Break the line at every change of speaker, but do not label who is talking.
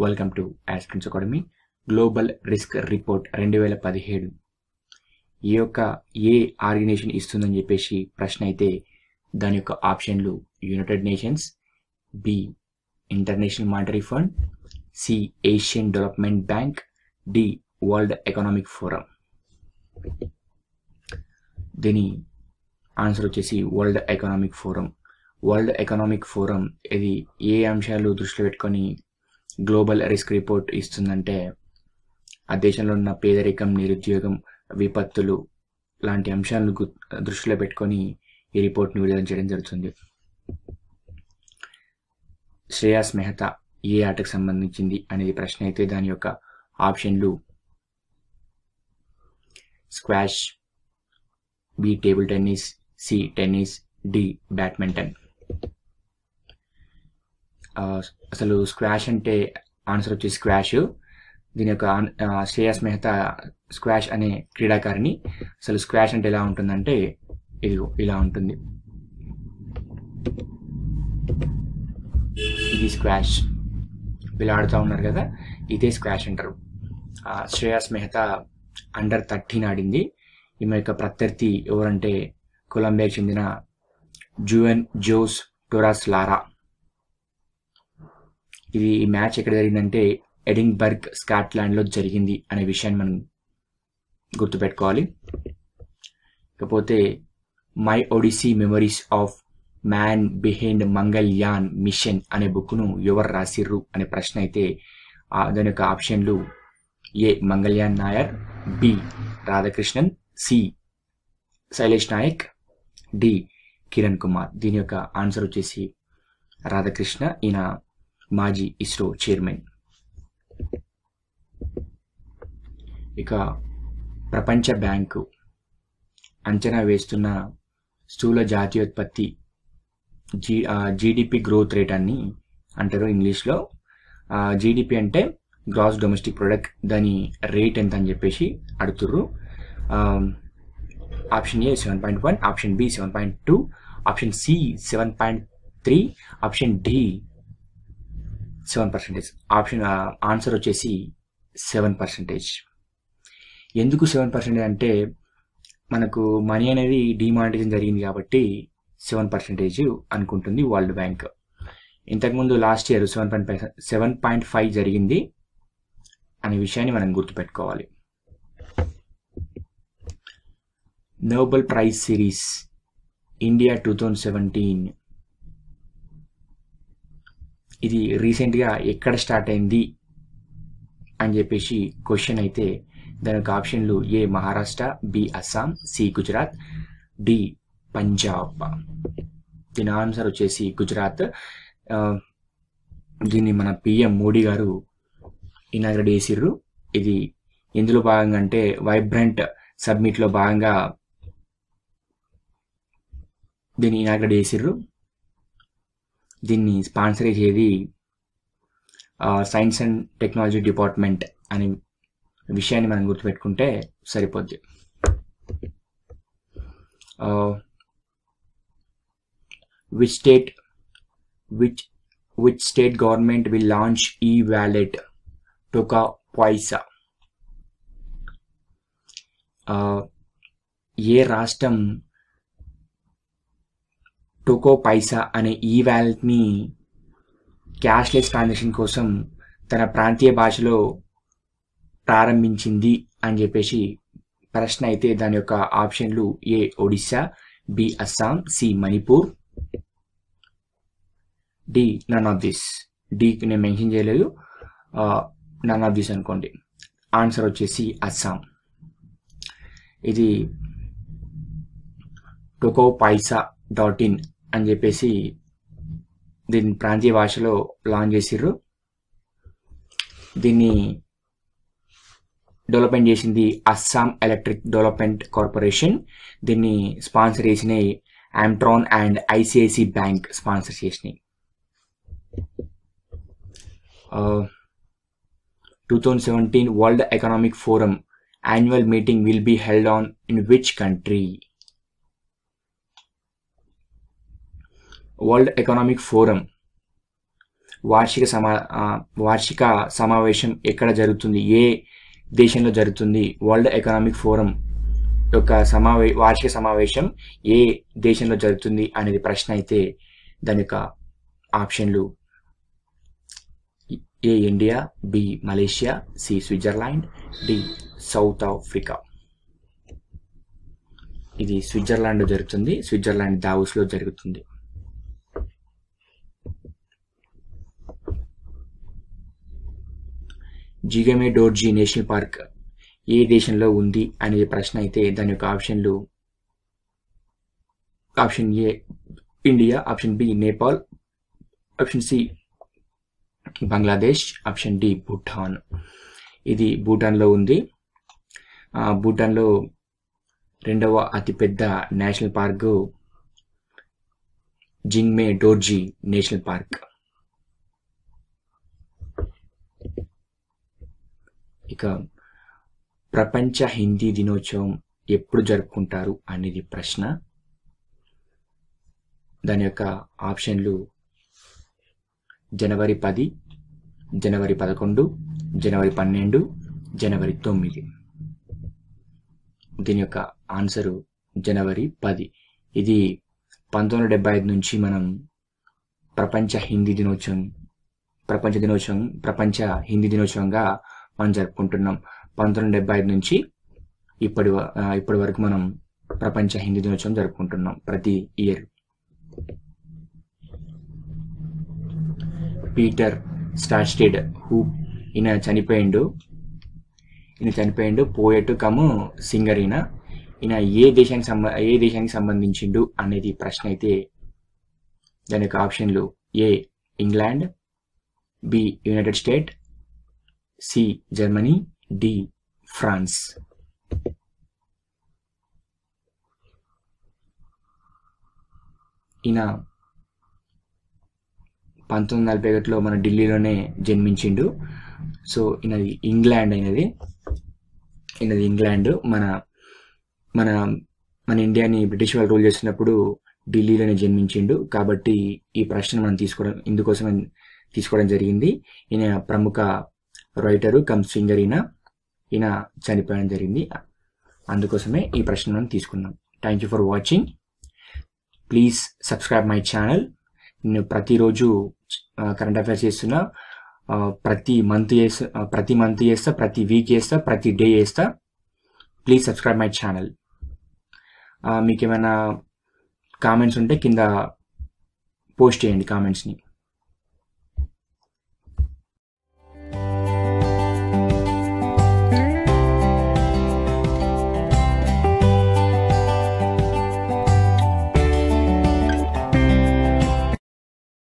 Welcome to aspirants academy. Global risk report 2017 ఈ యొక్క ఏ organisation ఇస్తుందని చెప్పేసి ప్రశ్న అయితే దాని యొక్క ఆప్షన్లు United Nations, B International Monetary Fund, C Asian Development Bank, D World Economic Forum. దీని ఆన్సర్ వచ్చేసి World Economic Forum. World Economic Forum ఇది ఏ అంశాలు దృష్టిలో పెట్టుకొని గ్లోబల్ రిస్క్ రిపోర్ట్ ఇస్తుందంటే ఆ దేశంలో ఉన్న పేదరికం, నిరుద్యోగం, విపత్తులు లాంటి అంశాలను దృష్టిలో పెట్టుకొని ఈ రిపోర్ట్ని విడుదల చేయడం జరుగుతుంది. శ్రేయాస్ మెహతా ఏ ఆటకు సంబంధించింది అనేది ప్రశ్న అయితే దాని యొక్క ఆప్షన్లు squash, B table tennis, C tennis, D badminton. అసలు స్క్వాష్ అంటే ఆన్సర్ వచ్చి స్క్వాష్. దీని యొక్క శ్రేయాస్ మెహతా స్క్వాష్ అనే క్రీడాకారిణి. అసలు స్క్వాష్ అంటే ఎలా ఉంటుందంటే ఇలా ఉంటుంది. ఇది స్క్వాష్, ఇలా ఆడుతూ ఉన్నారు కదా, ఇదే స్క్వాష్ అంటారు. శ్రేయాస్ మెహతా అండర్ 13 ఆడింది. ఈమె యొక్క ప్రత్యర్థి ఎవరంటే కొలంబియాకి చెందిన జూయన్ జోస్ టొరాస్ లారా. ఈ మ్యాచ్ ఎక్కడ జరిగిందంటే ఎడిన్బర్గ్, స్కాట్లాండ్లో జరిగింది అనే విషయాన్ని మనం గుర్తుపెట్టుకోవాలి. ఇకపోతే My Odyssey Memories of Man Behind Mangalyaan mission అనే బుక్ను ఎవరు రాసిర్రు అనే ప్రశ్న అయితే దాని యొక్క ఆప్షన్లు A Mangalyaan Nair, B Radhakrishnan, C Shailesh Nayak, D Kiran Kumar. దీని యొక్క ఆన్సర్ వచ్చేసి రాధాకృష్ణ. ఈయన మాజీ ఇస్రో చైర్మన్. ఇక ప్రపంచ బ్యాంకు అంచనా వేస్తున్న స్థూల జాతీయోత్పత్తి జీడిపి గ్రోత్ రేట్ అని అంటారు ఇంగ్లీష్లో. జీడిపి అంటే గ్రాస్ డొమెస్టిక్ ప్రొడక్ట్, దాని రేట్ ఎంత అని చెప్పేసి అడుగుతుర్రు. Option A 7.1, option B 7.2, option C 7.3, option D 7%. Answer వచ్చేసి 7%. ఎందుకు 7% అంటే మనకు మనీ అనేది డిమానిటైజేషన్ జరిగింది కాబట్టి 7% అనుకుంటుంది వరల్డ్ బ్యాంక్. ఇంతకుముందు లాస్ట్ ఇయర్ 7.5 జరిగింది అనే విషయాన్ని మనం గుర్తుపెట్టుకోవాలి. నోబెల్ ప్రైజ్ సిరీస్ ఇండియా 2017 ఇది రీసెంట్గా ఎక్కడ స్టార్ట్ అయింది అని చెప్పేసి క్వశ్చన్ అయితే దాని యొక్క ఆప్షన్లు A Maharashtra, B Assam, C Gujarat, D Punjab. దీని ఆన్సర్ వచ్చేసి గుజరాత్. దీన్ని మన పిఎం మోడీ గారు ఇనాగ్రేట్ చేసిర్రు. ఇది ఎందులో భాగంగా అంటే వైబ్రెంట్ సబ్మిట్లో భాగంగా దీన్ని ఇనాగ్రేట్ చేసిర్రు. దీన్ని స్పాన్సర్ చేసేది సైన్స్ అండ్ టెక్నాలజీ డిపార్ట్మెంట్ అనే విషయాన్ని మనం గుర్తుపెట్టుకుంటే సరిపోద్ది. Which state government will launch ఈ వ్యాలెట్ టోకా పైసా. ఏ రాష్ట్రం టోకో పైసా అనే ఈ వ్యాలెట్ని క్యాష్లెస్ ట్రాన్సాక్షన్ కోసం తన ప్రాంతీయ భాషలో ప్రారంభించింది అని చెప్పేసి ప్రశ్న అయితే దాని యొక్క ఆప్షన్లు A Odisha, B Assam, C Manipur, D none of this. D నేను మెన్షన్ చేయలేదు, నన్ ఆఫ్ దిస్ అనుకోండి. ఆన్సర్ వచ్చేసి అస్సాం. ఇది టోకో పైసా .in అని చెప్పేసి దీన్ని ప్రాంతీయ భాషలో లాంచ్ చేసిర్రు. దీన్ని డెవలప్మెంట్ చేసింది అస్సాం ఎలక్ట్రిక్ డెవలప్మెంట్ కార్పొరేషన్. దీన్ని స్పాన్సర్ చేసిన ఆమ్ట్రాన్ అండ్ ఐసిఐసి బ్యాంక్ స్పాన్సర్ చేసినాయి. 2017 world Economic forum annual meeting will be held on in which country? World Economic forum వార్షిక సమావేశం ఎక్కడ జరుగుతుంది, ఏ దేశంలో జరుగుతుంది? వరల్డ్ ఎకనామిక్ ఫోరం యొక్క వార్షిక సమావేశం ఏ దేశంలో జరుగుతుంది అనేది ప్రశ్న అయితే దాని యొక్క ఆప్షన్లు A India, B Malaysia, C Switzerland, D South Africa. ఇది స్విట్జర్లాండ్ జరుగుతుంది. స్విట్జర్లాండ్ దావోస్లో జరుగుతుంది. జిగమే డోర్జీ నేషనల్ పార్క్ ఏ దేశంలో ఉంది అనేది ప్రశ్న అయితే దాని యొక్క ఆప్షన్లు option A India, option B Nepal, option C Bangladesh, option D Bhutan. ఇది భూటాన్లో ఉంది. భూటాన్లో రెండవ అతిపెద్ద national park Jigme Dorji national park. ఇక ప్రపంచ హిందీ దినోత్సవం ఎప్పుడు జరుపుకుంటారు అనేది ప్రశ్న. దాని యొక్క ఆప్షన్లు జనవరి 10, జనవరి 11, జనవరి 12, జనవరి 9. దీని యొక్క ఆన్సరు జనవరి 10. ఇది 1975 నుంచి మనం ప్రపంచ హిందీ దినోత్సవంగా మనం జరుపుకుంటున్నాం. 1975 నుంచి ఇప్పటి వరకు మనం ప్రపంచ హిందీ దినోత్సవం జరుపుకుంటున్నాం ప్రతి ఇయర్. పీటర్ స్టార్స్టెడ్ ఈయన చనిపోయిండు. Poet come singer. ఈయన ఏ దేశానికి సంబంధించిండు అనేది ప్రశ్న అయితే దాని యొక్క ఆప్షన్లు A England, B United State, C Germany, D France. ఈయన 1941లో మన ఢిల్లీలోనే జన్మించిండు. సో ఈయనది ఇంగ్లాండ్. ఇంగ్లాండ్. మన ఇండియాని బ్రిటిష్ వాళ్ళు రూల్ చేసినప్పుడు ఢిల్లీలోనే జన్మించిండు. కాబట్టి ఈ ప్రశ్న మనం ఇందుకోసం తీసుకోవడం జరిగింది. ఈయన ప్రముఖ రైటరు కమ్ సింగర్. ఈయన చనిపోవడం జరిగింది. అందుకోసమే ఈ ప్రశ్న మనం తీసుకున్నాం. Thank you for watching. Please subscribe my channel. నేను ప్రతిరోజు కరెంట్ అఫైర్స్ చేస్తున్నా. ప్రతి మంత్ చేస్తా, ప్రతి వీక్ చేస్తా, ప్రతి డే చేస్తా. Please subscribe my channel. మీకు ఏమైనా కామెంట్స్ ఉంటే కింద పోస్ట్ చేయండి కామెంట్స్ని.